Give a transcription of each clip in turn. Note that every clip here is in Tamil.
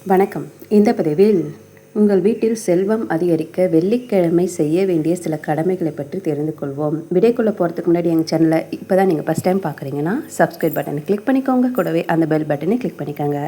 வணக்கம். இந்த பதிவில் உங்கள் வீட்டில் செல்வம் அதிகரிக்க வெள்ளிக்கிழமை செய்ய வேண்டிய சில கடமைகளை பற்றி தெரிந்து கொள்வோம். வீடியோக்குள்ளே போகிறதுக்கு முன்னாடி எங்கள் சேனலை இப்போ தான் நீங்கள் ஃபஸ்ட் டைம் பார்க்குறீங்கன்னா சப்ஸ்கிரைப் பட்டனை கிளிக் பண்ணிக்கோங்க. கூடவே அந்த பெல் பட்டனை கிளிக் பண்ணிக்கோங்க.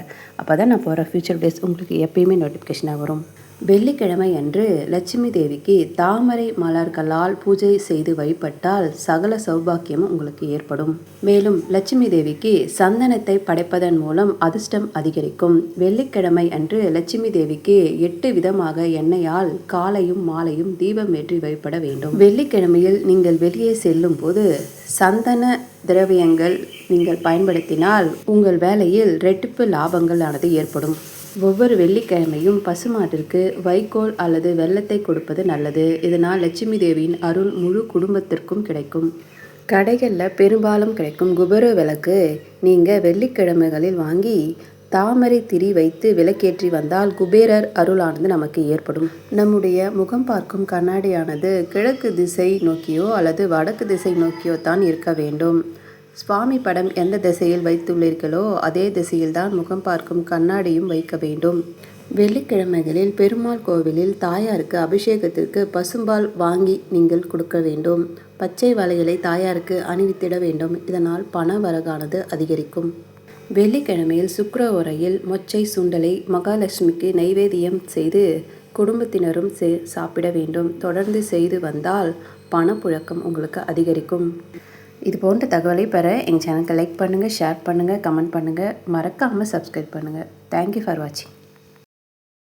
அப்போ தான் நான் போகிற ஃபியூச்சர் வீடியோஸ் உங்களுக்கு எப்பயுமே நோட்டிஃபிகேஷனாக வரும். வெள்ளிக்கிழமை அன்று லட்சுமி தேவிக்கு தாமரை மலர்களால் பூஜை செய்து வழிபட்டால் சகல சௌபாக்கியமும் உங்களுக்கு ஏற்படும். மேலும் லட்சுமி தேவிக்கு சந்தனத்தை படைப்பதன் மூலம் அதிர்ஷ்டம் அதிகரிக்கும். வெள்ளிக்கிழமை அன்று லட்சுமி தேவிக்கு 8 விதமாக எண்ணெயால் காலையும் மாலையும் தீபம் ஏற்றி வழிபட வேண்டும். வெள்ளிக்கிழமையில் நீங்கள் வெளியே செல்லும் போது சந்தன திரவியங்கள் நீங்கள் பயன்படுத்தினால் உங்கள் வேலையில் ரெட்டிப்பு லாபங்கள் ஆனது ஏற்படும். ஒவ்வொரு வெள்ளிக்கிழமையும் பசுமாட்டிற்கு வைக்கோல் அல்லது வெல்லத்தை கொடுப்பது நல்லது. இதனால் லட்சுமி தேவியின் அருள் முழு குடும்பத்திற்கும் கிடைக்கும். கடைகளில் பெரும்பாலும் கிடைக்கும் குபேர விளக்கு நீங்கள் வெள்ளிக்கிழமைகளில் வாங்கி தாமரை திரி வைத்து விளக்கேற்றி வந்தால் குபேரர் அருளானது நமக்கு ஏற்படும். நம்முடைய முகம் பார்க்கும் கண்ணாடியானது கிழக்கு திசை நோக்கியோ அல்லது வடக்கு திசை நோக்கியோ தான் இருக்க வேண்டும். சுவாமி படம் எந்த திசையில் வைத்துள்ளீர்களோ அதே திசையில்தான் முகம் பார்க்கும் கண்ணாடியும் வைக்க வேண்டும். வெள்ளிக்கிழமைகளில் பெருமாள் கோவிலில் தாயாருக்கு அபிஷேகத்திற்கு பசும்பால் வாங்கி நீங்கள் கொடுக்க வேண்டும். பச்சை வளையலை தாயாருக்கு அணிவித்திட வேண்டும். இதனால் பண வரகானது அதிகரிக்கும். வெள்ளிக்கிழமையில் சுக்கிர உரையில் மொச்சை சுண்டலை மகாலட்சுமிக்கு நைவேத்தியம் செய்து குடும்பத்தினரும் சாப்பிட வேண்டும். தொடர்ந்து செய்து வந்தால் பணப்புழக்கம் உங்களுக்கு அதிகரிக்கும். இது போன்ற தகவலை பெற எங்கள் சேனலுக்கு லைக் பண்ணுங்கள், ஷேர் பண்ணுங்கள், கமெண்ட் பண்ணுங்கள், மறக்காமல் சப்ஸ்கிரைப் பண்ணுங்கள். தேங்க்யூ ஃபார் வாட்சிங்.